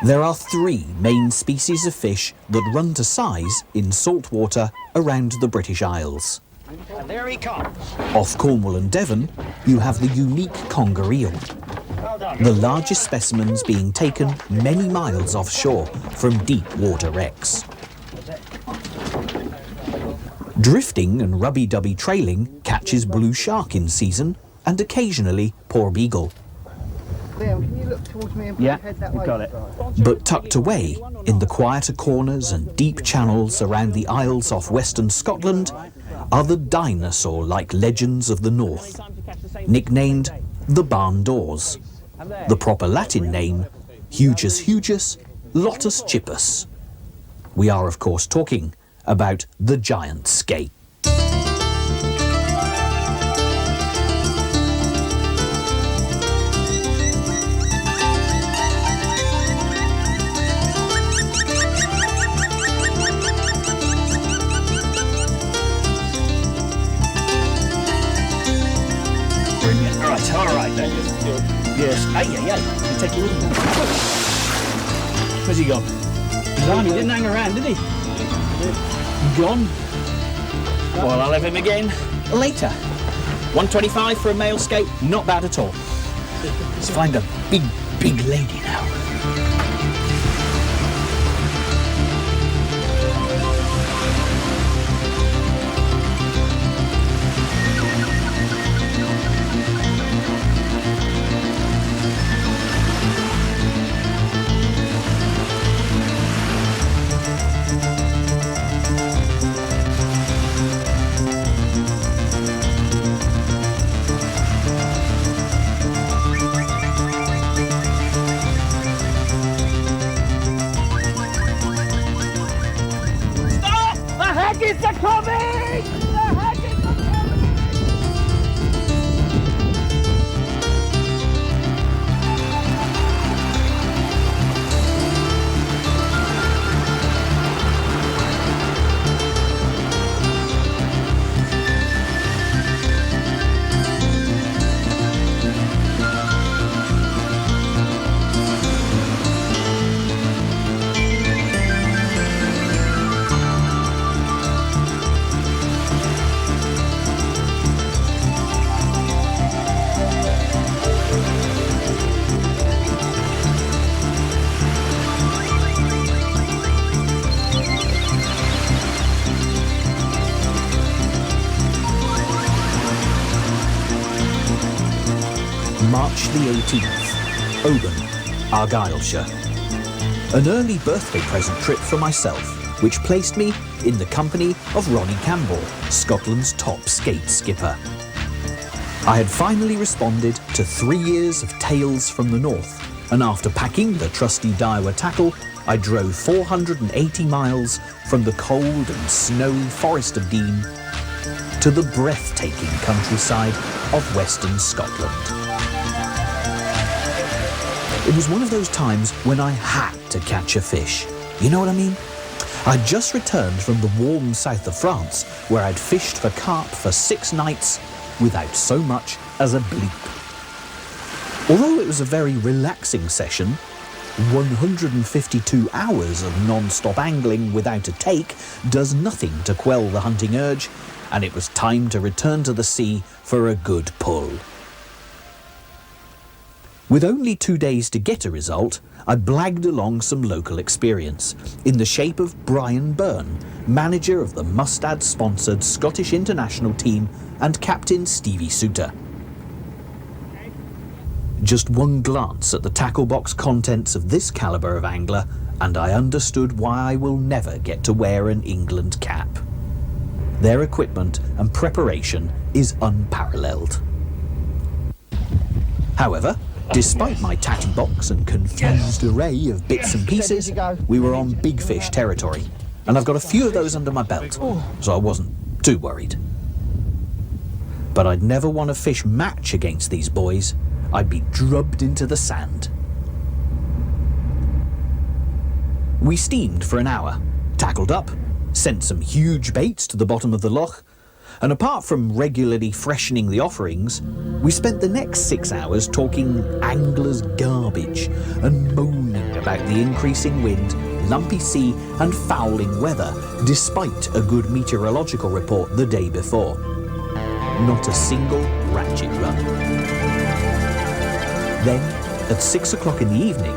There are three main species of fish that run to size in salt water around the British Isles. And there he comes. Off Cornwall and Devon, you have the unique conger eel, the largest specimens being taken many miles offshore from deep water wrecks. Drifting and rubby-dubby trailing catches blue shark in season and occasionally porbeagle. Liam, can you look towards me and put your head that way? Got it. But tucked away in the quieter corners and deep channels around the Isles off western Scotland are the dinosaur-like legends of the north, nicknamed the barn doors. The proper Latin name, Hugus hugus, Lotus chippus. We are, of course, talking about the giant skate. All right then. Yes. Hey. Take your rhythm down. Where's he gone? He didn't hang around, did he? Gone. Well, I'll have him again later. 125 for a male skate, not bad at all. Let's find a big lady now. March the 18th, Oban, Argyllshire. An early birthday present trip for myself, which placed me in the company of Ronnie Campbell, Scotland's top skate skipper. I had finally responded to 3 years of tales from the north, and after packing the trusty Daiwa tackle, I drove 480 miles from the cold and snowy Forest of Dean to the breathtaking countryside of Western Scotland. It was one of those times when I had to catch a fish. You know what I mean? I'd just returned from the warm south of France, where I'd fished for carp for 6 nights without so much as a bleep. Although it was a very relaxing session, 152 hours of non-stop angling without a take does nothing to quell the hunting urge, and it was time to return to the sea for a good pull. With only 2 days to get a result, I blagged along some local experience in the shape of Brian Byrne, manager of the Mustad-sponsored Scottish international team and captain Stevie Suter. Just one glance at the tackle box contents of this calibre of angler, and I understood why I will never get to wear an England cap. Their equipment and preparation is unparalleled. However, despite my tatty box and confused array of bits and pieces, we were on big fish territory, and I've got a few of those under my belt, so I wasn't too worried. But I'd never won a fish match against these boys. I'd be drubbed into the sand. We steamed for an hour, tackled up, sent some huge baits to the bottom of the loch, And apart from regularly freshening the offerings, we spent the next 6 hours talking anglers' garbage and moaning about the increasing wind, lumpy sea and fouling weather, despite a good meteorological report the day before. Not a single ratchet run. Then, at 6 o'clock in the evening,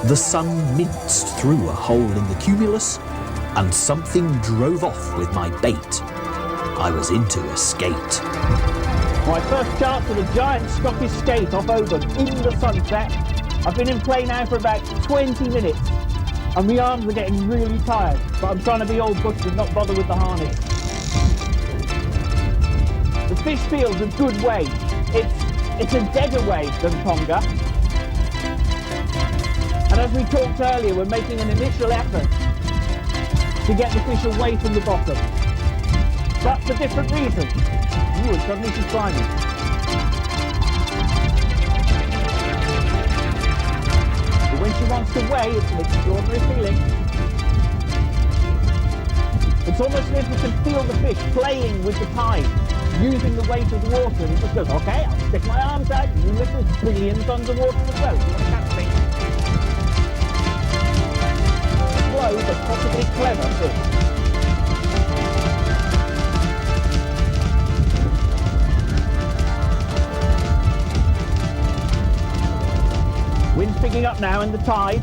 the sun minced through a hole in the cumulus and something drove off with my bait. I was into a skate. My first chance of a giant Scottish skate off Oban in the sunset. I've been in play now for about 20 minutes and my arms are getting really tired, but I'm trying to be old bush and not bother with the harness. The fish feels a good wave. It's a deader wave than Tonga. And as we talked earlier, we're making an initial effort to get the fish away from the bottom. But for different reasons. Ooh, suddenly she's climbing. But when she wants to weigh, it's an extraordinary feeling. It's almost as if we can feel the fish playing with the tide, using the weight of the water, and it just goes, okay, I'll stick my arms out, you lift a billion tons of water as well. You want to catch me? Slow, but possibly clever fish. Wind's picking up now and the tide,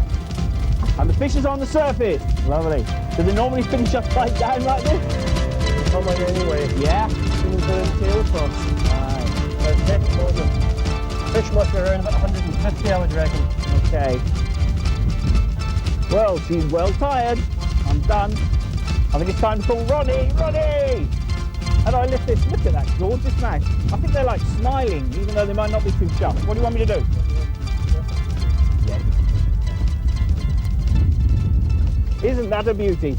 and the fish is on the surface. Lovely. Do they normally finish upside down like this? On my anyway. Yeah. Tail across. Fish must be around about 150, I would reckon. Okay. Well, she's well tired. I'm done. I think it's time to call Ronnie. Ronnie! How do I lift this? Look at that gorgeous mouth. I think they're like smiling, even though they might not be too sharp. What do you want me to do? Isn't that a beauty?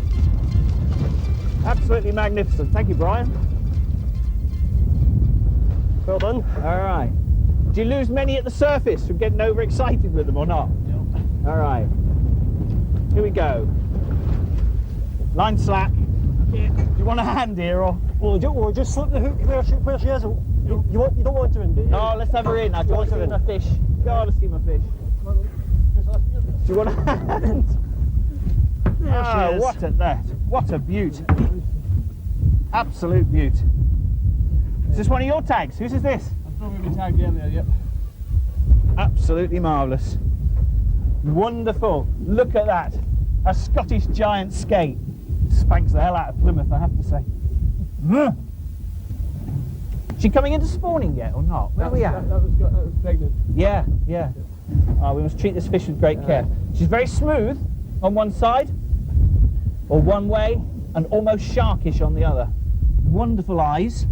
Absolutely magnificent. Thank you, Brian. Well done. All right. Do you lose many at the surface from getting overexcited with them or not? No. All right. Here we go. Line slack. Yeah. Do you want a hand here or? Or just slip the hook where she is. You don't want her in, do you? No, let's have her in. I want to see my fish. Gotta see my fish. Do you want a hand? Ah, what at that. What a beaut. Absolute beaut. Is this one of your tags? Whose is this? I've probably been tagged in there, yep. Absolutely marvellous. Wonderful. Look at that. A Scottish giant skate. Spanks the hell out of Plymouth, I have to say. She coming into spawning yet or not? Where are we at? That was pregnant. Yeah, yeah. Oh, we must treat this fish with great care. She's very smooth on one side, or one way, and almost sharkish on the other. Wonderful eyes,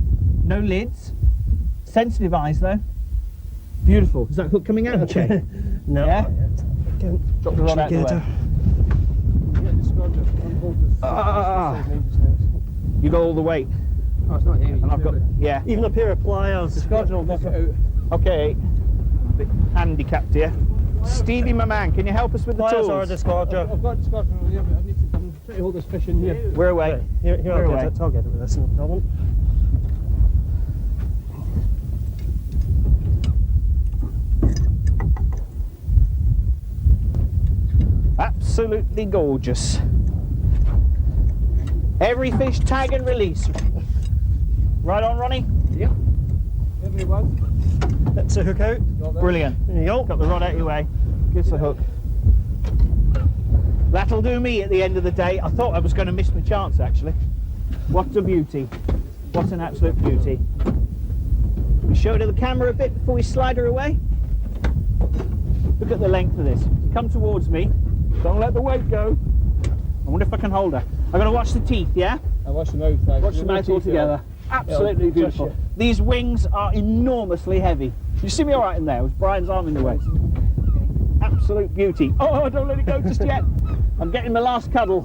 no lids, sensitive eyes though. Beautiful. Is that hook coming out okay? No. Yeah? Drop the rod out of the way. You got all the weight. Oh, it's not heavy. And I've got, yeah. Even a pair of pliers. The Scotch will knock it out. Okay. A bit handicapped here. Stevie, my man, can you help us with the Pliers tools? or a discorder. I've got a discussion over here, but I need to try to hold this fish in here. We're away. Here We're away. I'll get it with this, no problem. Absolutely gorgeous. Every fish tag and release. Right on, Ronnie? Yep. Everyone. Let's the hook out. Brilliant. There you go. Got the rod out your way. Give us a hook. That'll do me at the end of the day. I thought I was going to miss my chance, actually. What a beauty. What an absolute beauty. We show it to the camera a bit before we slide her away. Look at the length of this. Come towards me. Don't let the weight go. I wonder if I can hold her. I'm going to watch the teeth, yeah? I watch the mouth. Like, Watch the mouth all together. Absolutely Yeah, beautiful. just- These wings are enormously heavy. You see me all right in there? Was Brian's arm in the way? Absolute beauty. Oh, don't let it go just yet. I'm getting my last cuddle.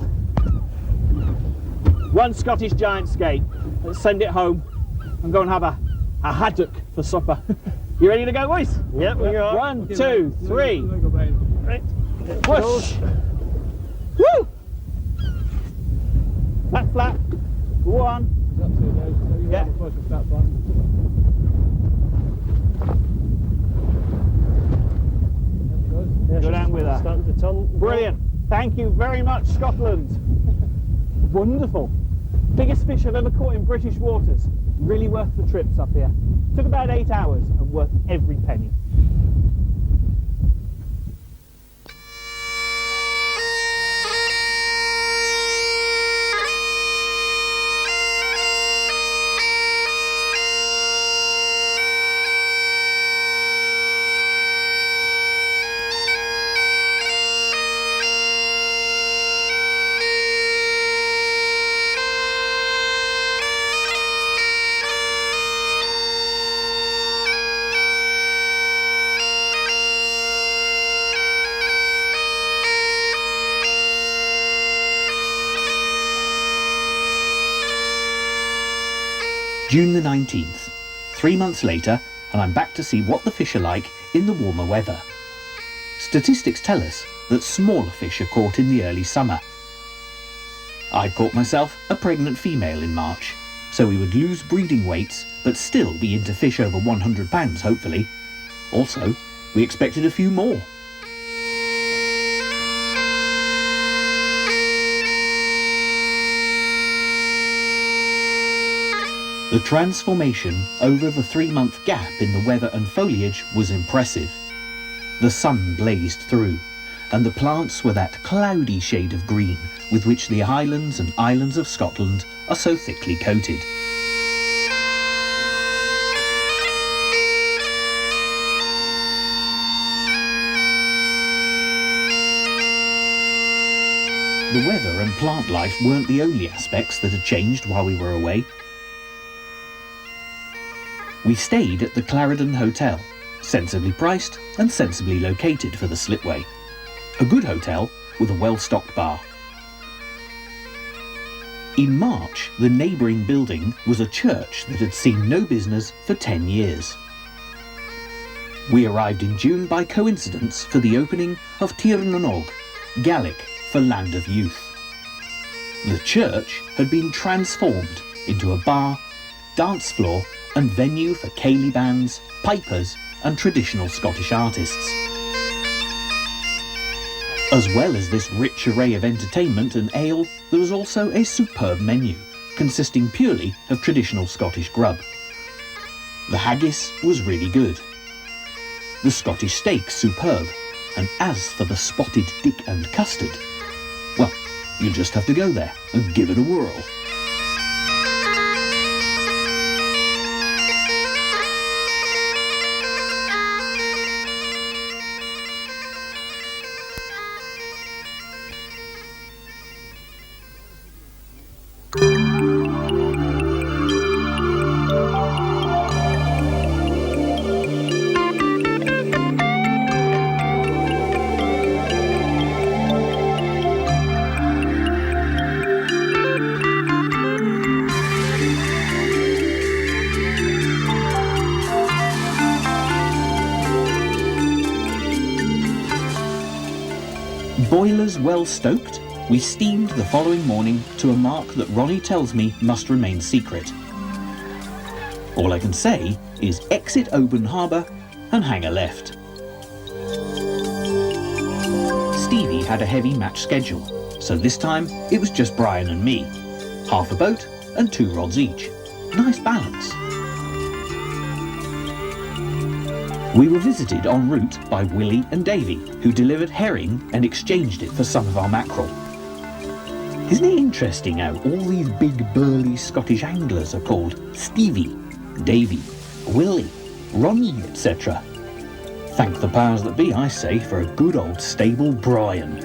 One Scottish giant skate. Let's send it home and go and have a haddock for supper. You ready to go, boys? Yep, we are. 1, 2, 3. Right. Push. Woo! Flat, flat. Go on. That's it now. So you Yeah. have a closer start plan. There it goes. Yeah, Go she's down with her. Starting to turn. Brilliant. Thank you very much, Scotland. Wonderful. Biggest fish I've ever caught in British waters. Really worth the trips up here. Took about 8 hours and worth every penny. June the 19th. 3 months later, and I'm back to see what the fish are like in the warmer weather. Statistics tell us that smaller fish are caught in the early summer. I caught myself a pregnant female in March, so we would lose breeding weights but still be into fish over 100 pounds hopefully. Also, we expected a few more. The transformation over the 3-month gap in the weather and foliage was impressive. The sun blazed through, and the plants were that cloudy shade of green with which the highlands and islands of Scotland are so thickly coated. The weather and plant life weren't the only aspects that had changed while we were away. We stayed at the Clarendon Hotel, sensibly priced and sensibly located for the slipway. A good hotel with a well-stocked bar. In March, the neighbouring building was a church that had seen no business for 10 years. We arrived in June by coincidence for the opening of Tir na Nog, Gaelic for Land of Youth. The church had been transformed into a bar, dance floor and venue for ceilidh bands, pipers and traditional Scottish artists. As well as this rich array of entertainment and ale, there was also a superb menu, consisting purely of traditional Scottish grub. The haggis was really good. The Scottish steak superb, and as for the spotted dick and custard, well, you'll just have to go there and give it a whirl. Boilers well stoked, we steamed the following morning to a mark that Ronnie tells me must remain secret. All I can say is exit Oban Harbour and hang a left. Stevie had a heavy match schedule, so this time it was just Brian and me. Half a boat and 2 rods each. Nice balance. We were visited en route by Willie and Davy, who delivered herring and exchanged it for some of our mackerel. Isn't it interesting how all these big burly Scottish anglers are called Stevie, Davy, Willie, Ronnie, etc. Thank the powers that be, I say, for a good old stable Brian.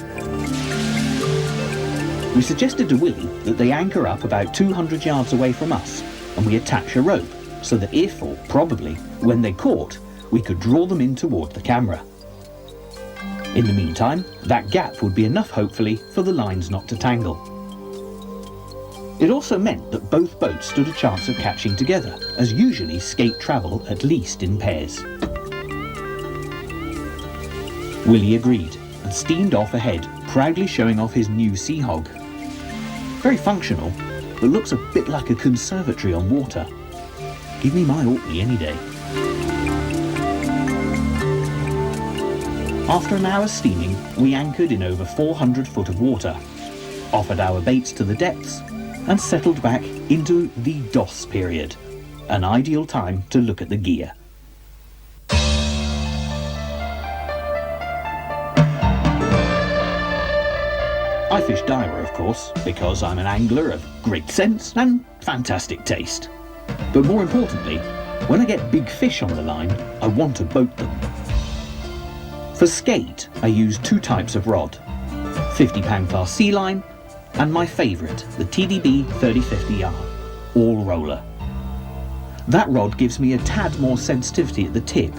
We suggested to Willie that they anchor up about 200 yards away from us, and we attach a rope, so that if, or probably, when they caught, we could draw them in toward the camera. In the meantime, that gap would be enough, hopefully, for the lines not to tangle. It also meant that both boats stood a chance of catching together, as usually skate travel at least in pairs. Willie agreed and steamed off ahead, proudly showing off his new Sea Hog. Very functional, but looks a bit like a conservatory on water. Give me my Orkney any day. After an hour's steaming, we anchored in over 400 foot of water, offered our baits to the depths, and settled back into the DOS period, an ideal time to look at the gear. I fish Daiwa, of course, because I'm an angler of great sense and fantastic taste. But more importantly, when I get big fish on the line, I want to boat them. For skate, I use two types of rod, 50-pound class sea line, and my favourite, the TDB 3050R, all roller. That rod gives me a tad more sensitivity at the tip,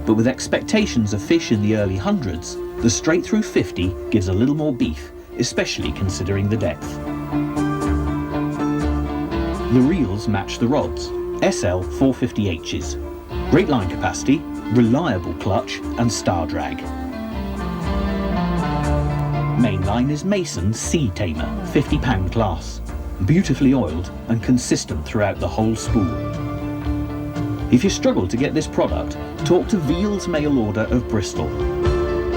but with expectations of fish in the early hundreds, the straight through 50 gives a little more beef, especially considering the depth. The reels match the rods, SL 450Hs. Great line capacity, reliable clutch and star drag. Main line is Mason Sea Tamer, 50-pound class, beautifully oiled and consistent throughout the whole spool. If you struggle to get this product, talk to Veal's Mail Order of Bristol.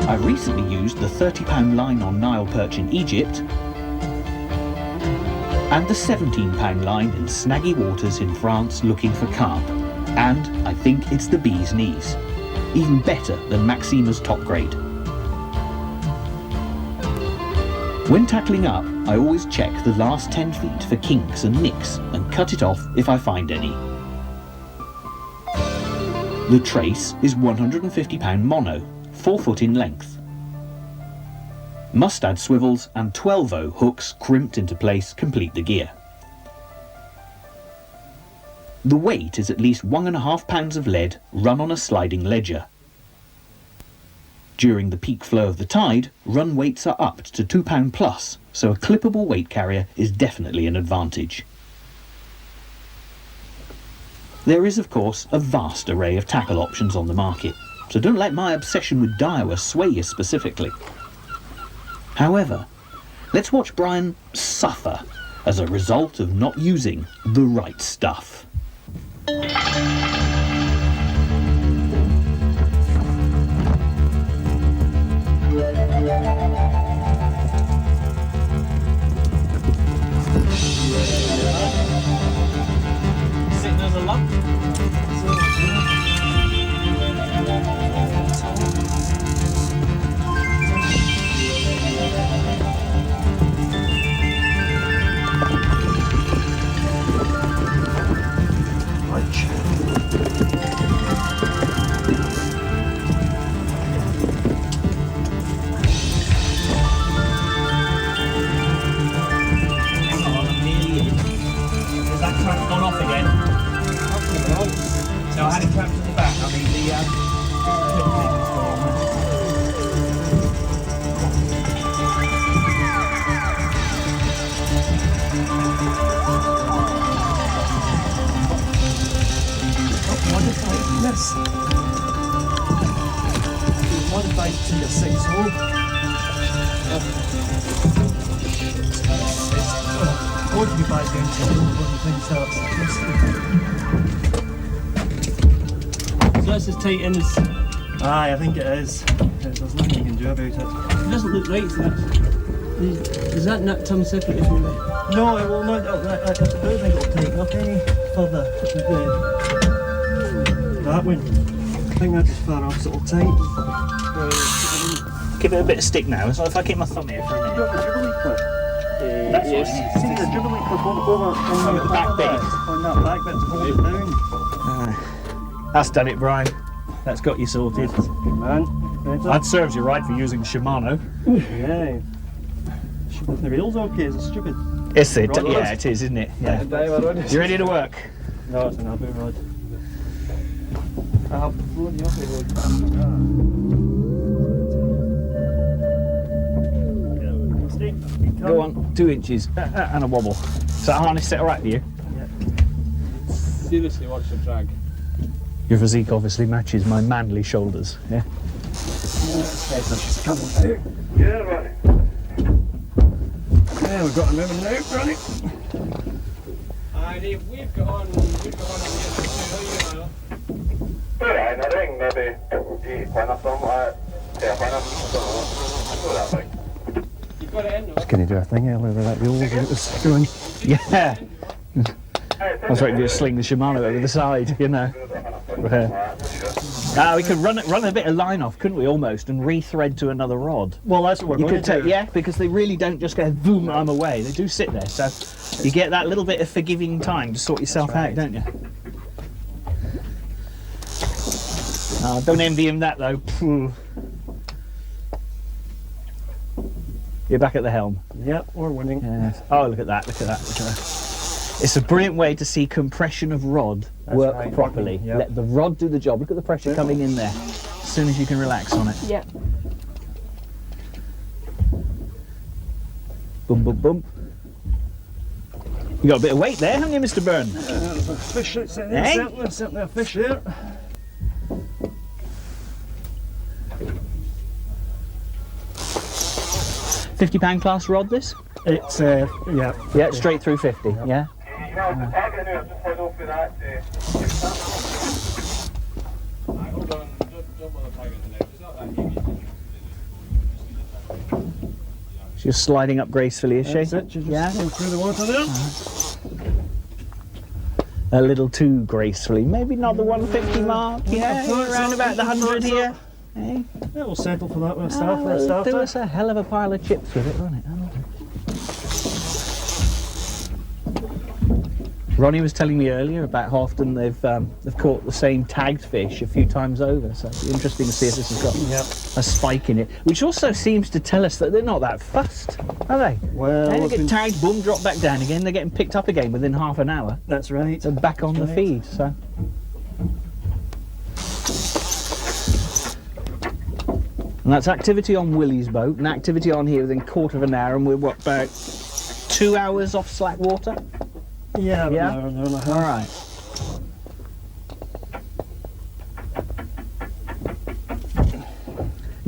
I've recently used the 30-pound line on Nile perch in Egypt and the 17-pound line in snaggy waters in France looking for carp. And I think it's the bee's knees. Even better than Maxima's top grade. When tackling up, I always check the last 10 feet for kinks and nicks and cut it off if I find any. The trace is 150-pound mono, 4 foot in length. Mustad swivels and 12-0 hooks crimped into place complete the gear. The weight is at least 1.5 pounds of lead run on a sliding ledger. During the peak flow of the tide, run weights are upped to 2 pound plus, so a clippable weight carrier is definitely an advantage. There is, of course, a vast array of tackle options on the market, so don't let my obsession with Daiwa sway you specifically. However, let's watch Brian suffer as a result of not using the right stuff. Sitting as a lump. So I had it trapped to the back. I mean Yes. It's modified to a 6-hole. Or to be back down to when the thing starts. So that's as tight in as... Aye, I think it is. There's nothing you can do about it. It doesn't look right, so that's... Does that not come separately from the... No, it will not. I don't think it'll tighten up any further. That one. I think that's as far off as it'll tighten. give it a bit of stick now. So if I keep my thumb here for a minute. You got the dribbling clip? That's Yes. See the dribbling clip over on the back bit. On that back bit to hold it down. That's done it, Brian. That's got you sorted. Good man. That serves you right for using Shimano. Yeah. The reel's okay, it's stupid. Is it? Rod. Yeah, it is, isn't it? Yeah. You ready to work? No, it's an Abu rod. I'll blow you off the road. Go on, 2 inches and a wobble. Is that harness set alright for you? Yeah. Seriously, watch the drag. Your physique obviously matches my manly shoulders, yeah? Yeah, right. Yeah, we've got him moving now, Ronnie. We've got on the other two, you know. Alright, I ring maybe when I film like, yeah, when I'm do that thing. You've got it in, though. Can you do a thing earlier with that wheel it was doing? Yeah. I was ready to sling the Shimano over the side, you know. We could run a bit of line off, couldn't we, almost, and re-thread to another rod. Well, that's what You we're could going to take, do. yeah, because they really don't just go boom, I'm away. They do sit there, so you get that little bit of forgiving time to sort yourself out, don't you? Don't envy him that though. Phew. You're back at the helm. Yep, we're winning. Yes. Oh, look at that! Look at that! Look at that! It's a brilliant way to see compression of rod work right. properly. Yep. Let the rod do the job. Look at the pressure coming in there. As soon as you can relax on it. Yeah. Boom, boom, boom. You got a bit of weight there, haven't you, Mr. Byrne? There's a fish sitting there, Hey? certainly a fish there. £50 class rod, this? It's, yeah. Yeah, straight through 50. Yeah. You know, the target now, just head off with that. Hold on, don't bother tagging the neck. It's not that heavy. She's sliding up gracefully, is she? That's it, she's just going through the water there. A little too gracefully. Maybe not the 150 mark, yeah? Around about the 100 here. Eh? Yeah, we'll settle for that with a Oh, staff. Let's it'll start do it. us a hell of a pile of chips with it, won't it? Ronnie was telling me earlier about how often they've caught the same tagged fish a few times over, so it'll be interesting to see if this has got a spike in it, which also seems to tell us that they're not that fussed, are they? Well, They we've get been- tagged, boom, drop back down again, they're getting picked up again within half an hour, That's right. so back on the right. feed, so. And that's activity on Willie's boat, and activity on here within a quarter of an hour, and we're what, about 2 hours off slack water? Yeah, Yeah? an hour and a half. All right.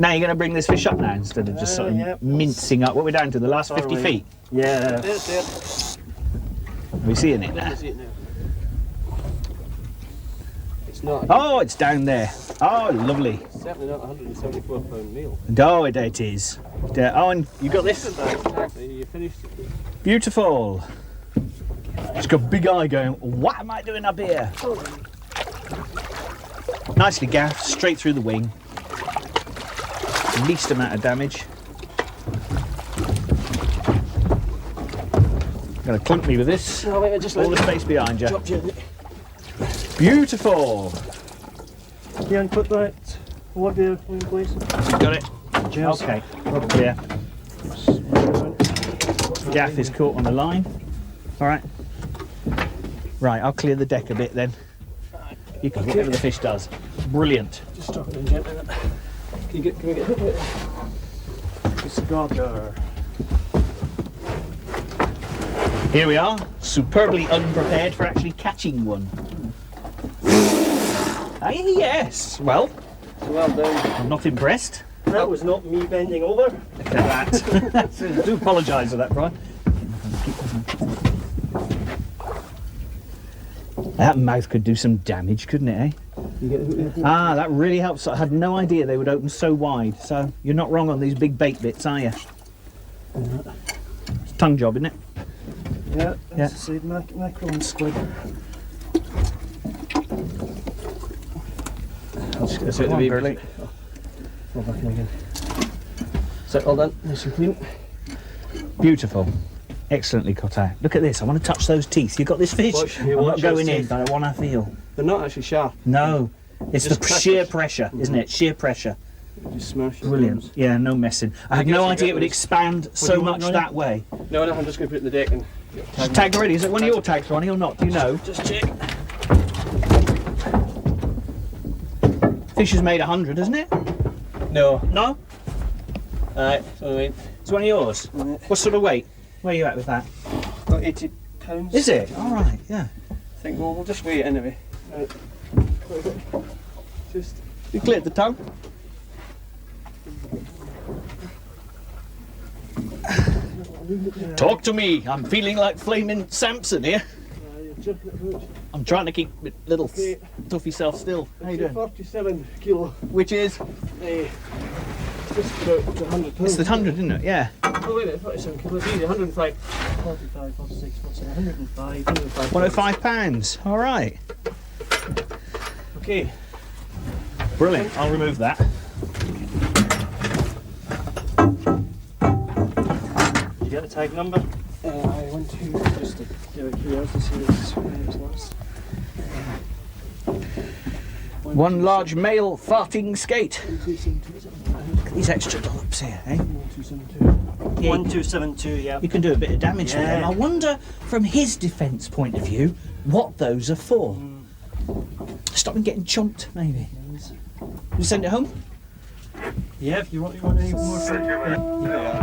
Now you're going to bring this fish up now instead of just sort of Yep. mincing up. What we're down to, the last That's 50 all right. feet. Yeah. That's it. Are we seeing it now? That's it now. It's not. Oh, it's down there. Oh, lovely. It's certainly not a 174 pound meal. Oh, it is. Oh, and you got this? Exactly. You finished it. Beautiful. It's got a big eye going, what am I doing up here? Nicely gaffed, straight through the wing. Least amount of damage. Gonna clunk me with this. No, wait, just All the space behind you. drop you. Beautiful. Yeah, and put that what do you in place? Got it. Cheers. Okay. Up here. Gaff is caught on the line. All right. Right, I'll clear the deck a bit then. You can do whatever the fish does. Brilliant. Just drop it in gently. Can we get hooked with it? It's got Here we are, superbly unprepared for actually catching one. Ah, yes. Well, Well done. I'm not impressed. that was not me bending over. Look at that. I do apologise for that, Brian. That mouth could do some damage, couldn't it, eh? You get hooked with it? Ah, that really helps. I had no idea they would open so wide. So you're not wrong on these big bait bits, are you? It's a tongue job, isn't it? Yeah, Yeah. that's the side mackerel and squid. That's it, the Burley. Fall back in again. So all done, nice and clean. Beautiful. Excellently cut out. Look at this. I want to touch those teeth. You got this fish? Watch- I'm not watch those going in, teeth. but I want to feel. They're not actually sharp. No. It's Just the crackers. sheer pressure, isn't it? Sheer pressure. Just smash it. Brilliant. Yeah, no messing. I had guess no you idea get it would those- expand so you want, much Ronnie? that way. No, I'm just going to put it in the deck and It's tagged already. Is it one of your tags, Ronnie, or not? Do you know? just check. Fish is made 100, isn't it? No. No? Alright, so wait. It's one of yours. What sort of weight? Where are you at with that? Got 80 pounds. Is it? All right, yeah. I think we'll just weigh it anyway. Right. Just. You cleared the tongue? Talk to me. I'm feeling like flaming Samson here. jerking it out. I'm trying to keep little Okay. Tuffy self still. How you doing? 47 kilo. Which is? Just about 100 pounds. It's the 100, isn't it? Yeah. Oh wait a minute, 47 kilos. Easy, 105. 45, 46, 47, 105, 105. 105 pounds. All right. Okay. Brilliant. I'll remove that. You got the tag number? I went to just to get a curiosity to see what was last. One large male farting skate. 1272. These extra dollops here, eh? 1272. 1272, yeah. You can do a bit of damage with them. Yeah. I wonder, from his defence point of view, what those are for. Stop him getting chomped, maybe. You send it home? Yeah, if you want any more for it.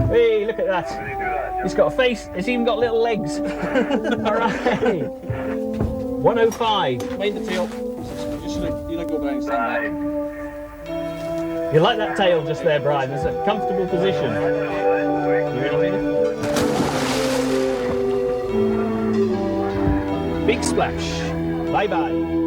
Hey, look at that. He's got a face. It's even got little legs. All right. 105. Mind the tail. Just you like go behind and stand there. You like that tail just there, Brian? It's a comfortable position. You ready, Peter? Big splash. Bye-bye.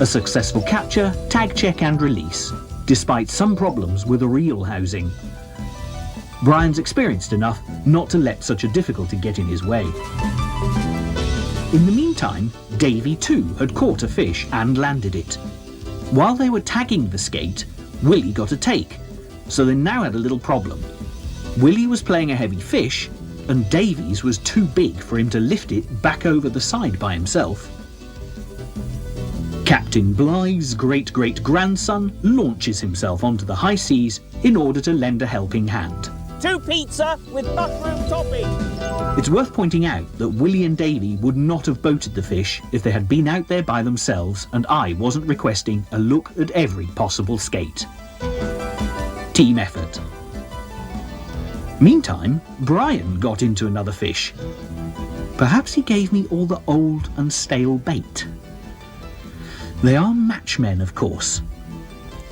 A successful capture, tag check and release, despite some problems with the reel housing. Brian's experienced enough not to let such a difficulty get in his way. In the meantime, Davy too had caught a fish and landed it. While they were tagging the skate, Willie got a take, so they now had a little problem. Willie was playing a heavy fish, and Davy's was too big for him to lift it back over the side by himself. Captain Blythe's great-great-grandson launches himself onto the high seas in order to lend a helping hand. 2 pizza with mushroom topping. It's worth pointing out that Willie and Davy would not have boated the fish if they had been out there by themselves and I wasn't requesting a look at every possible skate. Team effort. Meantime, Brian got into another fish. Perhaps he gave me all the old and stale bait. They are matchmen, of course,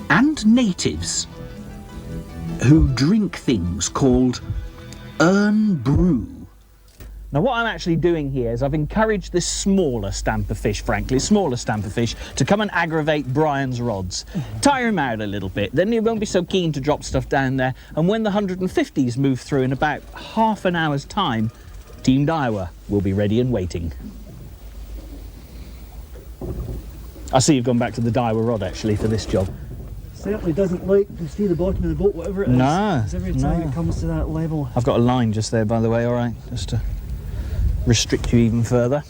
and natives who drink things called urn brew. Now what I'm actually doing here is I've encouraged this smaller stamper fish, frankly, to come and aggravate Brian's rods. Tire him out a little bit, then he won't be so keen to drop stuff down there, and when the 150s move through in about half an hour's time, Team Daiwa will be ready and waiting. I see you've gone back to the Daiwa rod actually for this job. Certainly doesn't like to see the bottom of the boat, whatever it is. No, 'Cause every time no. it comes to that level. I've got a line just there, by the way, all right, just to restrict you even further.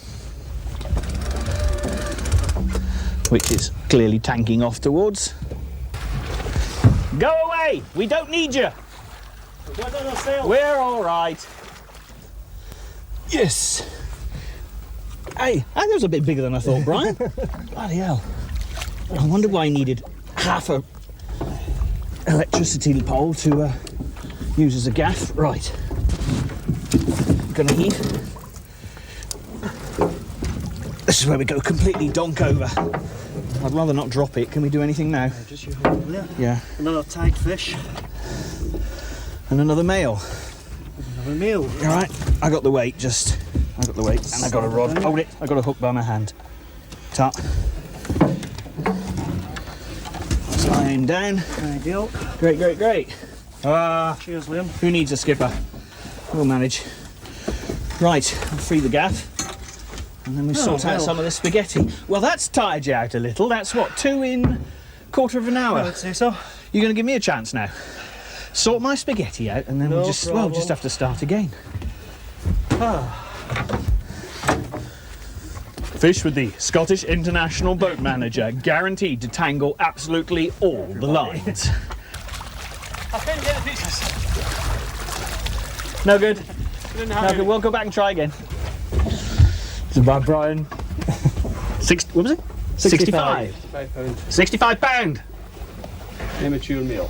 Which is clearly tanking off towards. Go away! We don't need you! We're all right. Yes. Hey, that was a bit bigger than I thought, Brian. Bloody hell. I wonder why I needed half a electricity pole to use as a gaff. Right. Gonna heave. This is where we go completely donk over. I'd rather not drop it. Can we do anything now? Just you hold it there. Yeah. Another tagged fish. And another male. Another male. All right. I got the weight. I got the weight, and I got a rod. Hold it. I got a hook by my hand. Tap. Slide him down. Ideal. Great. Cheers, Liam. Who needs a skipper? We'll manage. Right, I'll free the gaff. And then we sort out some of the spaghetti. Well, that's tired you out a little. That's what, 2 in quarter of an hour? I would say so. You're going to give me a chance now. Sort my spaghetti out, and then we'll just have to start again. Fish with the Scottish International Boat Manager, guaranteed to tangle absolutely all the lines. I can't get the pieces. No good. No good. We'll go back and try again. This is by Brian. What was it? 65. 5 pounds. £65. Amateur meal.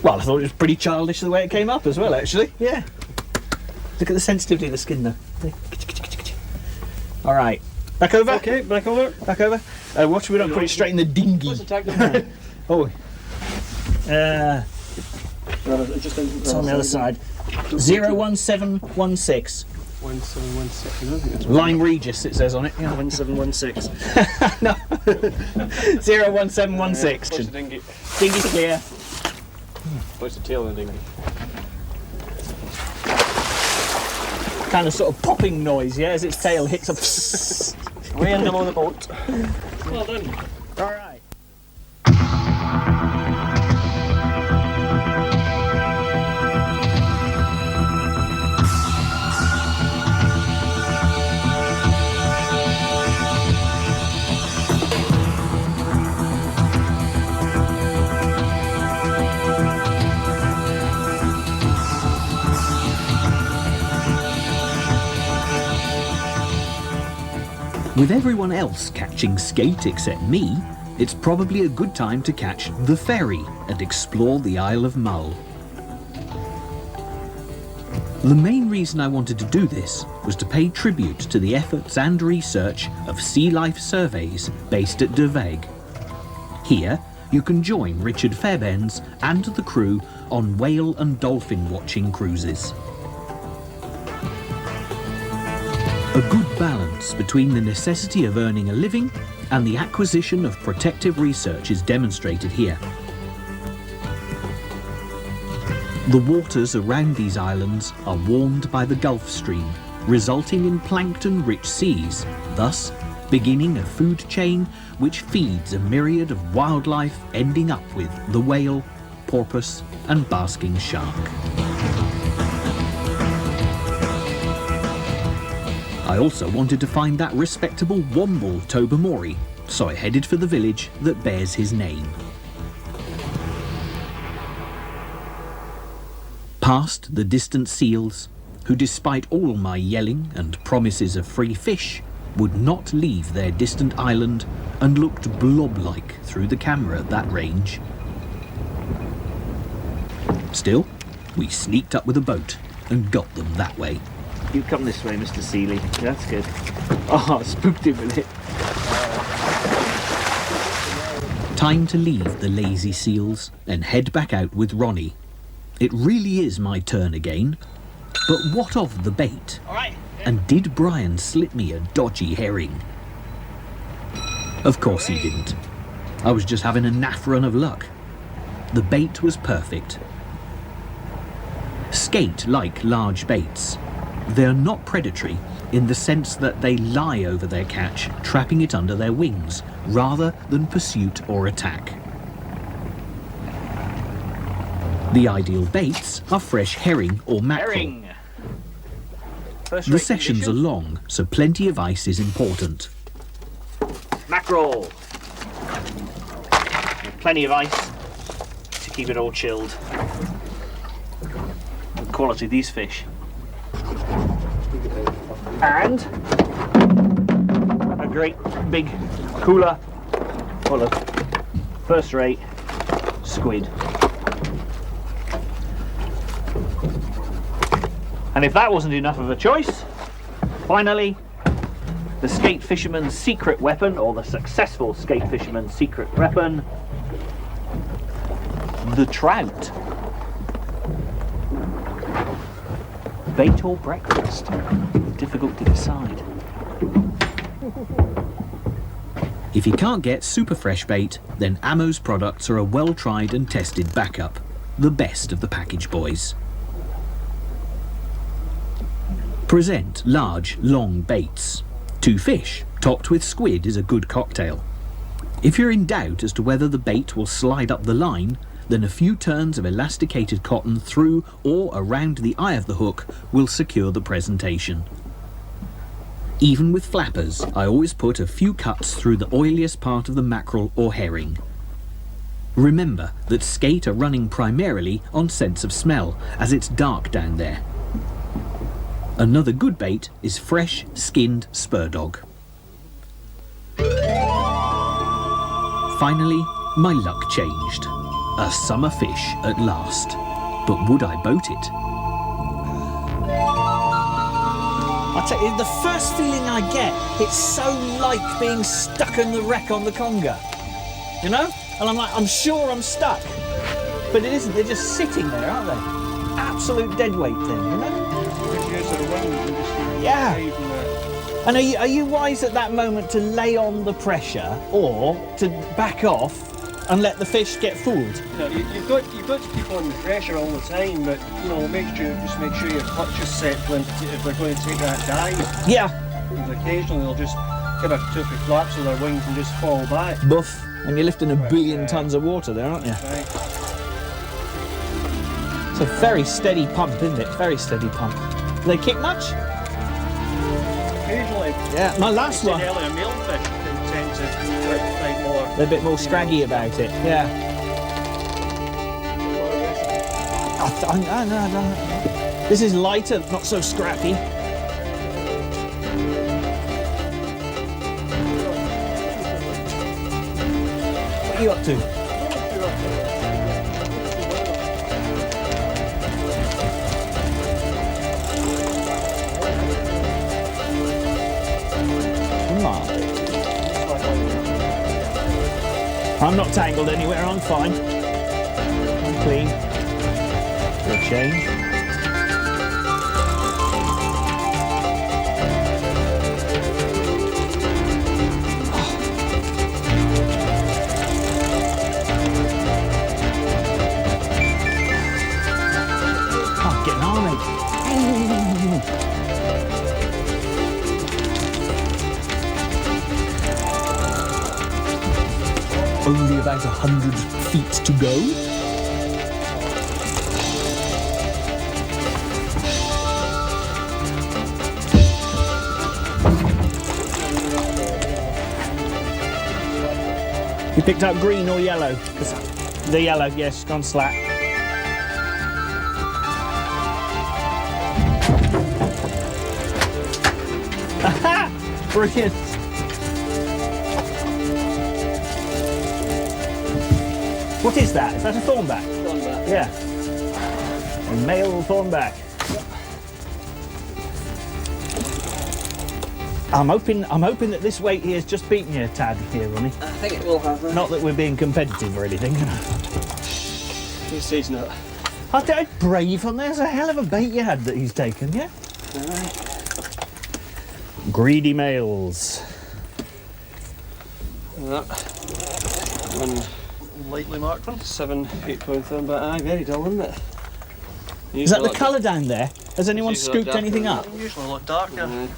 Well, I thought it was pretty childish the way it came up as well, actually. Yeah. Look at the sensitivity of the skin, though. All right. Back over. Okay, back over. Back over. Watch we don't put it straight in the dinghy. What's the tag number? Oh. It's on the other side. 01716. 1716. I don't think that's Lyme Regis, it says on it. Yeah. 1716. No. 01716. Push the dinghy. Dinghy's clear. Push the tail in the dinghy. Kind of sort of popping noise, yeah, as its tail hits a. Way in below the boat. Well done. All right. With everyone else catching skate except me, it's probably a good time to catch the ferry and explore the Isle of Mull. The main reason I wanted to do this was to pay tribute to the efforts and research of Sea Life Surveys based at De Weg. Here, you can join Richard Fairbairns and the crew on whale and dolphin watching cruises. A good balance between the necessity of earning a living and the acquisition of protective research is demonstrated here. The waters around these islands are warmed by the Gulf Stream, resulting in plankton-rich seas, thus beginning a food chain which feeds a myriad of wildlife, ending up with the whale, porpoise and basking shark. I also wanted to find that respectable Womble Tobermory, so I headed for the village that bears his name. Past the distant seals, who despite all my yelling and promises of free fish, would not leave their distant island and looked blob-like through the camera at that range. Still, we sneaked up with a boat and got them that way. You come this way, Mr. Seeley. That's good. Oh, I spooked him with it. Time to leave the lazy seals and head back out with Ronnie. It really is my turn again. But what of the bait? All right. And did Brian slip me a dodgy herring? Of course he didn't. I was just having a naff run of luck. The bait was perfect. Skate like large baits. They're not predatory in the sense that they lie over their catch, trapping it under their wings, rather than pursuit or attack. The ideal baits are fresh herring or mackerel. Herring. The sessions are long, so plenty of ice is important. Mackerel. Plenty of ice to keep it all chilled. The quality of these fish. And a great big cooler full of first-rate squid. And if that wasn't enough of a choice, finally, the skate fisherman's secret weapon, or the successful skate fisherman's secret weapon, the trout. Bait or breakfast? Difficult to decide. If you can't get super fresh bait, then Ammo's products are a well-tried and tested backup. The best of the package boys. Present large, long baits. 2 fish, topped with squid, is a good cocktail. If you're in doubt as to whether the bait will slide up the line, then a few turns of elasticated cotton through or around the eye of the hook will secure the presentation. Even with flappers, I always put a few cuts through the oiliest part of the mackerel or herring. Remember that skate are running primarily on sense of smell, as it's dark down there. Another good bait is fresh, skinned spur dog. Finally, my luck changed. A summer fish at last. But would I boat it? I tell you, the first feeling I get, it's so like being stuck in the wreck on the Conga. You know? And I'm like, I'm sure I'm stuck. But it isn't, they're just sitting there, aren't they? Absolute deadweight thing, you know? Yeah. And are you wise at that moment to lay on the pressure or to back off and let the fish get fooled? No, you've got to keep on the pressure all the time, but you know, make sure your clutch is set when if they're going to take that dive. Yeah. Because occasionally they'll just give a 2 or 3 flaps of their wings and just fall back. Buff. And you're lifting a billion tons of water there, aren't you? Right. It's a very steady pump, isn't it? Very steady pump. Do they kick much? Occasionally. Yeah. My last one. Earlier male fish can tend to fight more. They're a bit more scraggy about it. Yeah. No. This is lighter, not so scrappy. What are you up to? Come on. I'm not tangled anywhere, I'm fine. I'm clean. For a change. Oh, getting on, mate. Only about 100 feet to go. You picked up green or yellow? The yellow, yes, gone slack. Aha! Brilliant. What is that? Is that a thornback? Thornback. Yeah. A male thornback. I'm hoping that this weight here has just beaten you a tad here, Ronnie. I think it will have. Not that we're being competitive or anything. He says not. I did brave on there. There's a hell of a bait you had that he's taken, yeah? Greedy males. That one lightly marked one, 7, 8 pound thornback. Aye, very dull, isn't it? Is that the colour down there? Has anyone usually scooped darker anything than up? Usually a lot darker.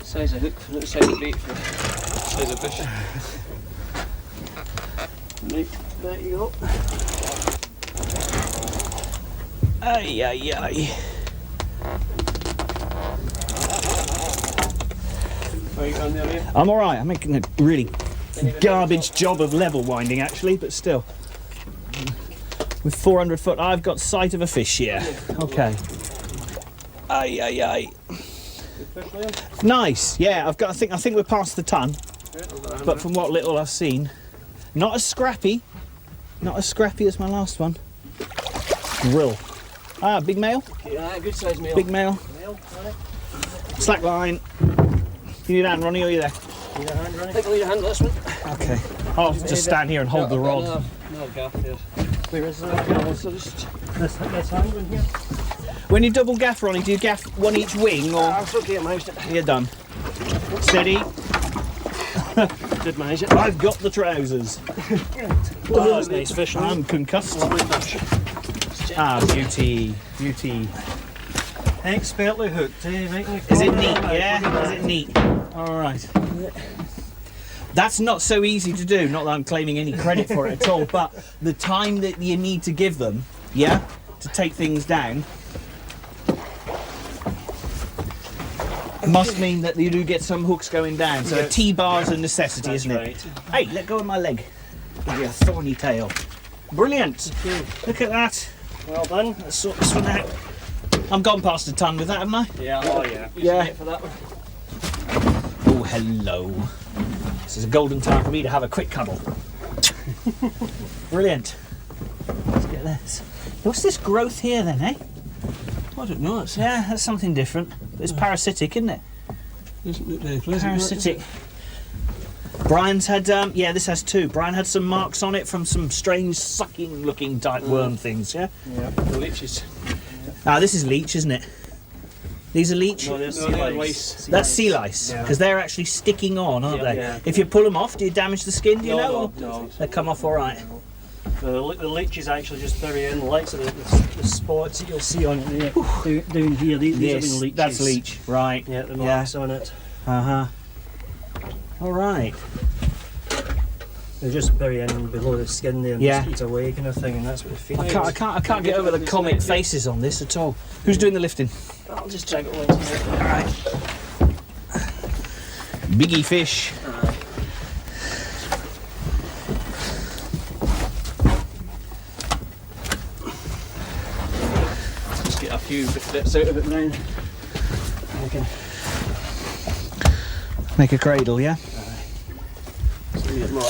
Size of hook, not size of bait for size of fish. Right, there you go. Aye, aye, aye. How you going there, mate? I'm all right. I'm making a really garbage job of level winding, actually, but still. With 400 foot, I've got sight of a fish here. Okay. Aye, aye, aye. Nice. Yeah, I've got. I think we're past the ton. But from what little I've seen, not as scrappy. Not as scrappy as my last one. Grill. Ah, big male. Yeah, good size male. Big male. Slack line. You need a hand, Ronnie, or are you there? Need a hand, Ronnie? I think I'll need a hand with this one. Okay. I'll just stand here and hold the rod. No gaff there. Where is that? No, so just This hand one here. When you double gaff, Ronnie, do you gaff one each wing or it's okay, I managed it. you're done? Steady. Did manage it. I've got the trousers. Oh, that's nice fish. I'm concussed. Lovely fish. Ah, beauty, beauty. Expertly hooked, eh? Right, Is it neat? Yeah. Is it neat? All right. That's not so easy to do. Not that I'm claiming any credit for it at all, but the time that you need to give them, yeah, to take things down, must mean that you do get some hooks going down. So a T-bar's a necessity, isn't it? Hey, let go of my leg. Give you a thorny tail. Brilliant. Look at that. Well done. Let's sort this one out. I'm gone past a ton with that, haven't I? Yeah, oh yeah. Yeah. For that one. Oh, hello. This is a golden time for me to have a quick cuddle. Brilliant. Let's get this. What's this growth here then, eh? I don't know. It's Yeah, that's something different. It's parasitic, isn't it? doesn't look very pleasant. Parasitic. Brian's had, yeah, this has two. Brian had some marks on it from some strange sucking looking type worm things, yeah? Yeah. The leeches. Ah, this is leech, isn't it? These are leech? No, there's No, sea they're lice. lice. That's sea lice, Yeah. because they're actually sticking on, aren't Yeah, they? yeah. If you pull them off, do you damage the skin, do you know? No, or no. They come off all right. The leeches actually just bury in the likes of the spots that you'll see on it there. Down here, these have been leeches. That's leech, right. Yeah, the marks on it. Uh-huh. All right. They just bury in below the skin there and Yeah. just eat away kind of thing, and that's what the feed I is. can't get over the comic faces on this at all. Who's doing the lifting? I'll just drag it along to All right. Biggie fish. Just get a few bits out of it now. Okay. Make a cradle, yeah? So we get more.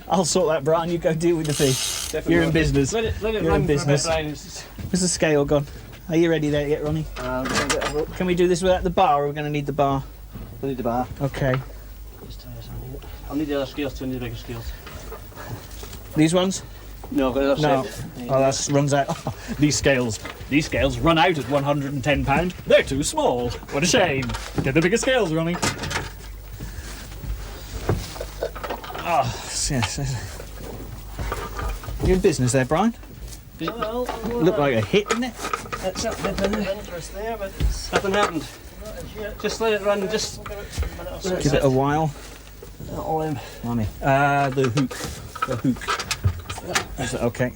I'll sort that, Brian. You go deal with the fish. Definitely You're in not. business. Let it You're in run business. for a bit, Brian. It's just- Where's the scale gone? Are you ready there yet, Ronnie? Can we do this without the bar, or are we going to need the bar? I need the bar. Okay. Just try this one here. I'll need the other scales too. I need the bigger scales. These ones? No, I've got enough No. set. Oh, that runs out. These scales run out at £110. They're too small. What a shame. Get the bigger scales, Ronnie. Oh, yes. You in business there, Brian? Well, Looked like a hit, didn't it? it's a bit of interest there, but it's Nothing happened. not as yet. Just let it run. Just Give it a while. all in. Mommy. The hook. The hook. Is that okay?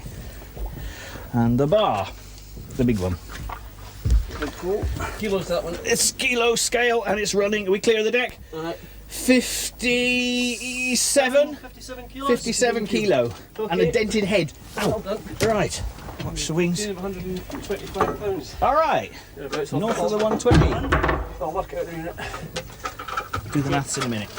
And the bar. The big one. Cool. Kilos that one. It's kilo scale and it's running. Are we clear of the deck? Alright. 57? 57 kilos. 57 kilo. And a dented head. Well done. Right. Watch the wings. 125 pounds. All right. Thereabouts. North of the 120. I'll work out the unit. Do the maths in a minute.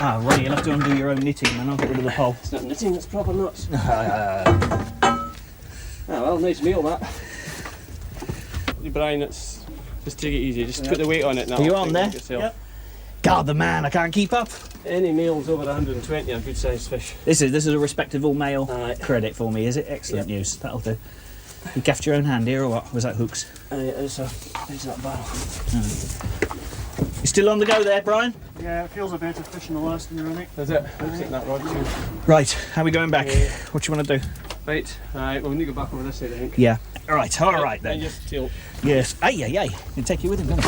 Ah, Ronnie, you'll have to undo your own knitting, man. I'll get rid of the pole. It's not knitting, it's proper nuts. Oh well, nice meal that. Brian, it's just take it easy. Just put the weight on it now. Are you on there? Yourself. Yep. God, the man, I can't keep up. Any meals over 120 are good sized fish. This is a respectable male Aye. credit for me, is it? Excellent news. That'll do. You gaffed your own hand here, or what? Was that hooks? It's that barrel. You still on the go there, Brian? Yeah, it feels a better fish than the last one, really. That's it. I'll take that rod too. Right, how are we going back? Yeah. What do you want to do? Right, alright, well, we need to go back over this side, I think. Yeah. All right And then. just tilt. Yes. Ay, ay, ay. Can take you with him, can't I?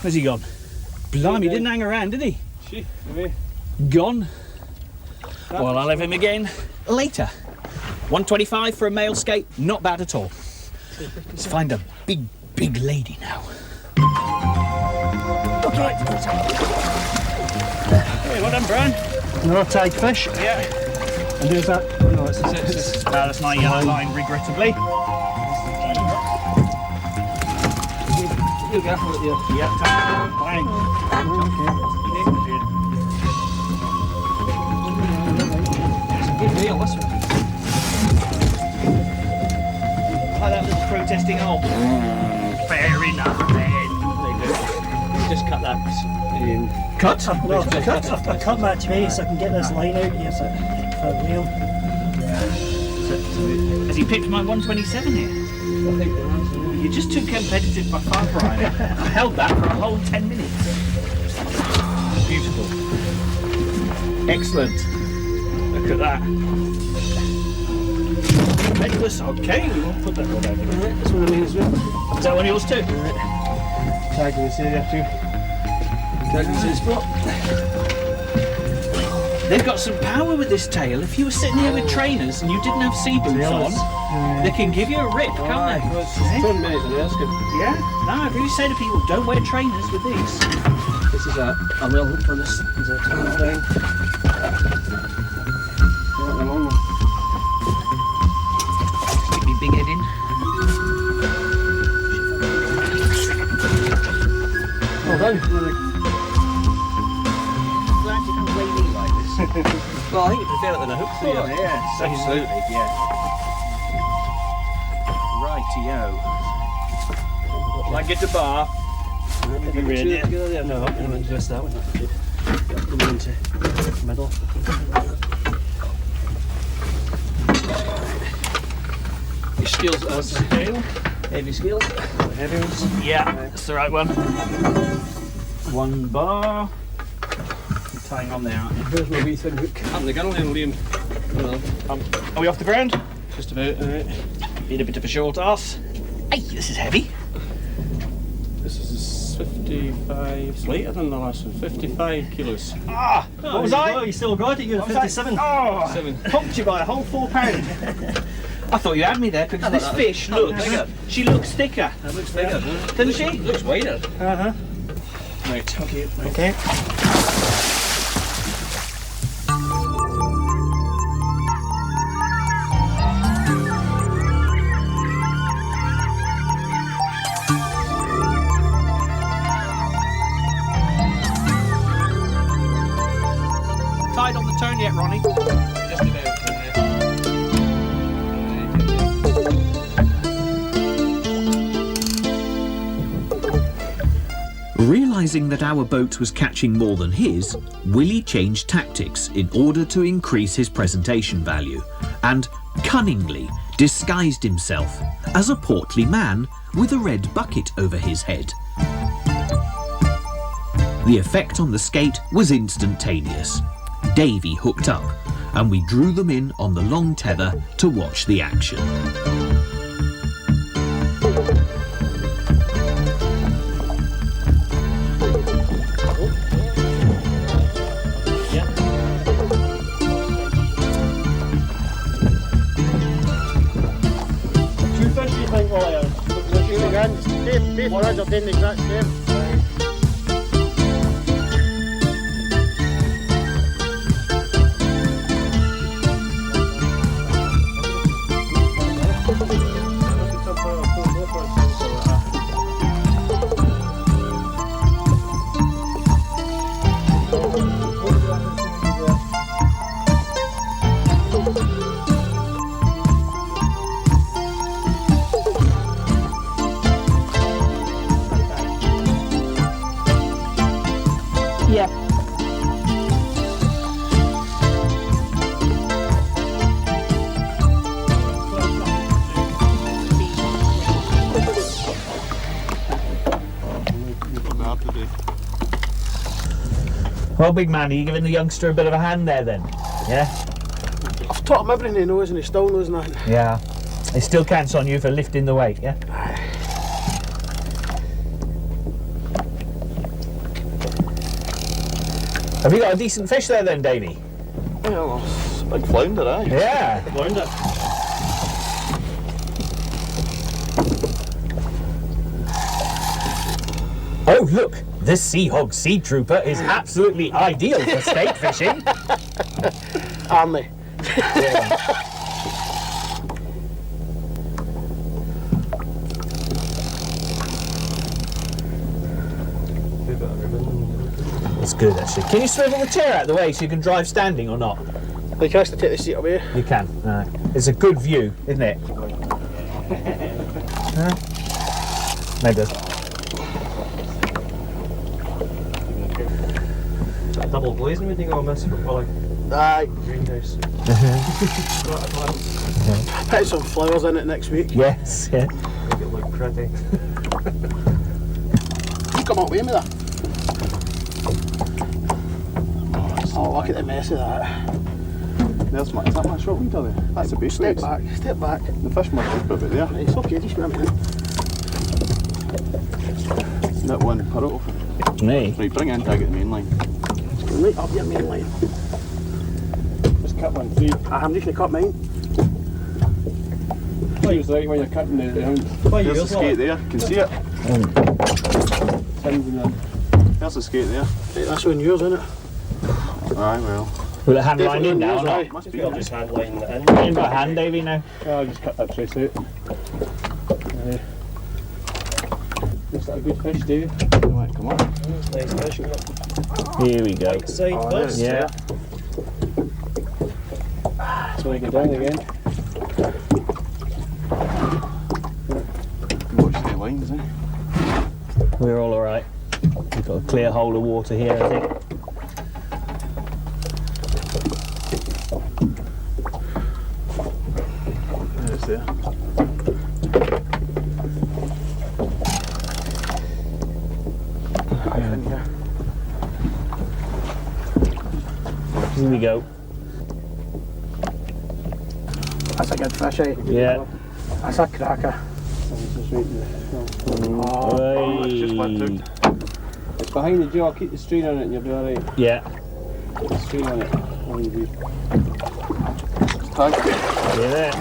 Where's he gone? Blimey, he didn't hang around, did he? She, away. Gone. Well, I'll have him again later. 125 for a male skate, not bad at all. Let's find a big, big lady now. Okay. Hey, well done, Brian. Another tag fish. Yeah. And there's that. No, it's That's my yellow line, regrettably. You go for it, yeah. Yeah, bang. It's a good meal, this one. Like that little protesting old. Fair enough, then. Just cut that. Cut? No, I've cut that tray so I can get this line out here for the reel. Has he picked my 127 here? You're just too competitive by far, Brian. I held that for a whole 10 minutes. Beautiful. Excellent. Look at that. Tremendous. Okay, we won't put that one over there. This one I mean as well. Is that one of yours too? Tag in this area too. Tag in this spot. They've got some power with this tail. If you were sitting here with trainers and you didn't have sea boots on, they can give you a rip, can't they? Well, it's Eh? 10 minutes and that's good. Yeah. No, I really say to people, don't wear trainers with these. This is a well hook for this. Is a 12 thing. The long one. Stick me big head in. Well, I think you prefer it than a hook, do you? Oh, yes, absolutely, yeah. Rightio. Shall I get the bar? Maybe ready? two together there. No, I'm going to twist that one. Put them into the middle. Your scales are scale. Heavy scales. Heavy ones. Yeah, that's the right one. One bar. You're tying on there, aren't you? Here's my wee thin hook. I'm the gun then, Liam. Well, Are we off the ground? just about, alright. Being a bit of a short ass. Hey, this is heavy. This is 55, it's lighter than the last one, 55 kilos. Ah, what was I? You still got it, you're at 57. Oh, 7. pumped you by a whole £4. I thought you had me there because this fish looks bigger. She looks thicker, That looks bigger, doesn't it? doesn't she? Looks wider. Uh-huh. Right, okay. Okay. Tied on the turn yet, Ronnie? Just about. Realising that our boat was catching more than his, Willie changed tactics in order to increase his presentation value and cunningly disguised himself as a portly man with a red bucket over his head. The effect on the skate was instantaneous. Davy hooked up and we drew them in on the long tether to watch the action. Both words are doing the exact same. Well, big man, are you giving the youngster a bit of a hand there then? Yeah? I've taught him everything he knows and he still knows nothing. Yeah. He still counts on you for lifting the weight, yeah? Have you got a decent fish there then, Davey? Well, it's a big flounder, eh? Yeah. Flounder. Oh, look! This Sea Hog Sea Trooper is absolutely ideal for skate fishing. Aren't they? It's good, actually. Can you swivel the chair out of the way so you can drive standing or not? You can actually take the seat away. You can. It's a good view, isn't it? Maybe. Double glazing when you go miss for Polly. Aye. Greenhouse. Put some flowers in it next week. Yes, yeah. Make it look pretty. You come up with me that. Oh, look at the mess of that. There's my, is that my shot lead, are they? That's a base Step lead. back, step back. The fish must have put it there. It's okay, just wait a minute. That one, put it off. Me? Right, bring it in, tag it the main line. Right up your main line. Just cut one free. I'm just going to cut mine. What was like when you're cutting the hound? There's the skate there, you can see it. Pins and then. There's the skate there. Right, that's on yours, isn't it? Aye, well. Will it hand line in now or not? Must be. I'll just hand line it in. In by hand, Davey, now. I'll just cut that trace out. Looks like a good fish, do you? Right, come on. Nice fish. Here we go. Side first. Yeah. So we go down again. Watch the lines, eh? We're all alright. We've got a clear hole of water here, I think. There it's there. Here we go. That's a good fish, eh? Yeah. That's a cracker. Oh, it's just one hook. It's behind the jaw, keep the strain on it and you'll be alright. Yeah. Keep the strain on it. And you'll be... Tag. Yeah, there.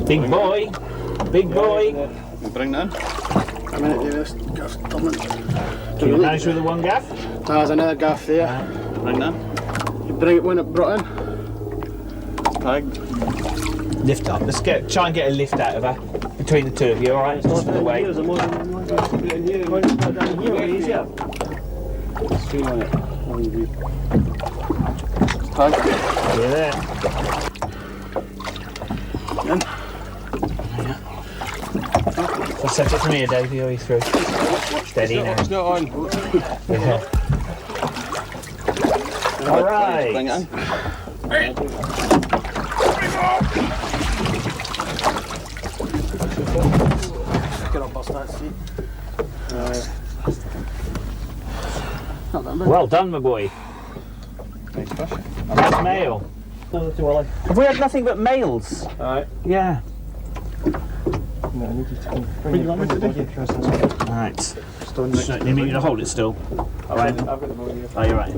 Big boy. Big boy. You bring that in. A minute, Davis. Gaff's tumbling. Can you manage with the one gaff? There's another gaff there. Bring that in. You bring it when it brought in. Tagged. Lift up. Let's try and get a lift out of her. Between the two of you, alright? Just for the weight. Here's a more than put it in here. Put it down here, way easier. Strain on it. And you'll be... Tagged. Yeah, there. So set it from here, Davey, or are you through? Steady now. It's not on. Yeah. Alright. Bring it in. Get up, bust that seat. Well done, my boy. Nice fish. That's male. Have we had nothing but males? Alright. Yeah. No, I need you to come. What do you want me to do? Alright. You mean to hold it still? Alright. I've got the ball here. Oh, you're right.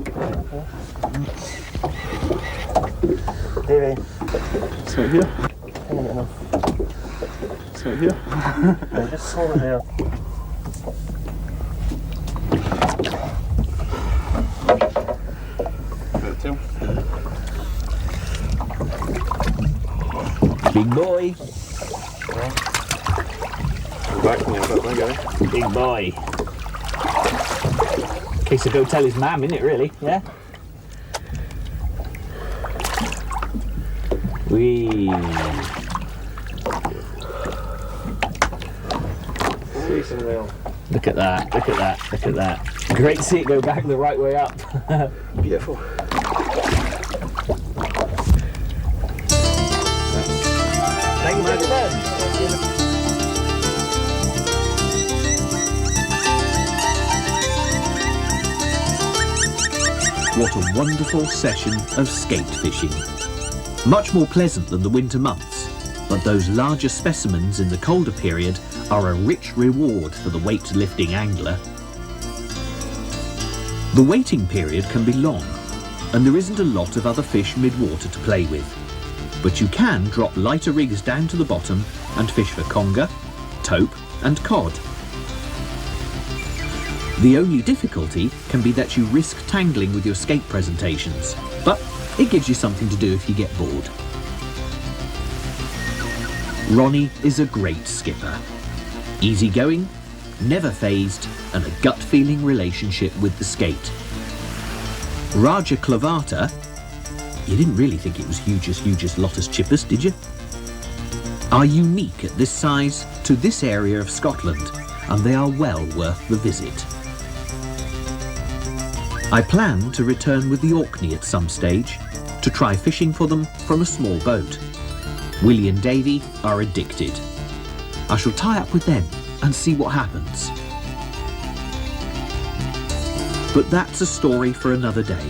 Davey. It's right here. It's right here. Just hold it there. Right tail. Big boy. Go back from the other bit, Gary. Big boy. Case of go tell his mam, innit, really? Yeah? Wee. Look at that, look at that, look at that. Great to see it go back the right way up. Beautiful. Thank you very much. What a wonderful session of skate fishing. Much more pleasant than the winter months, but those larger specimens in the colder period are a rich reward for the weight-lifting angler. The waiting period can be long, and there isn't a lot of other fish mid-water to play with. But you can drop lighter rigs down to the bottom and fish for conger, tope and cod. The only difficulty can be that you risk tangling with your skate presentations, but it gives you something to do if you get bored. Ronnie is a great skipper. Easygoing, never phased, and a gut-feeling relationship with the skate. Raja clavata, you didn't really think it was huge as Lotus chippers, did you? Are unique at this size to this area of Scotland, and they are well worth the visit. I plan to return with the Orkney at some stage to try fishing for them from a small boat. Willie and Davy are addicted. I shall tie up with them and see what happens. But that's a story for another day.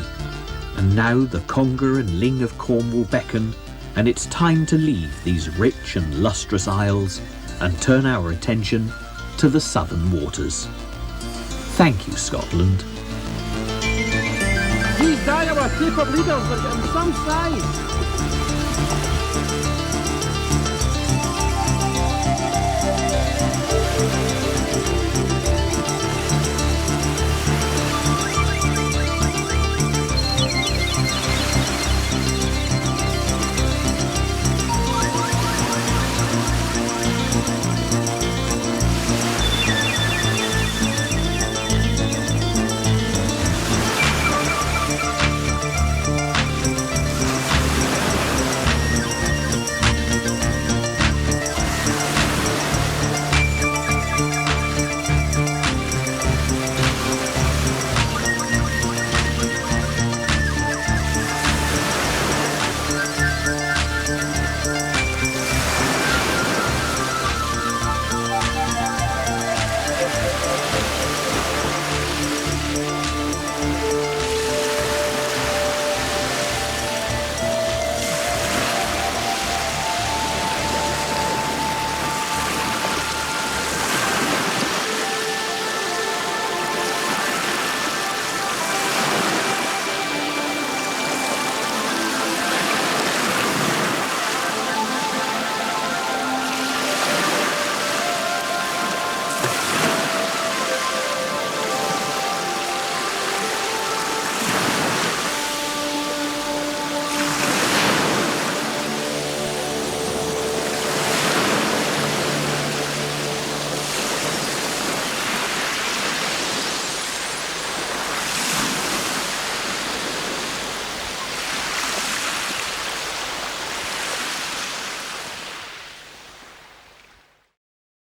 And now the conger and ling of Cornwall beckon, and it's time to leave these rich and lustrous isles and turn our attention to the southern waters. Thank you, Scotland. These Daiwa Cape of leaders are getting some size.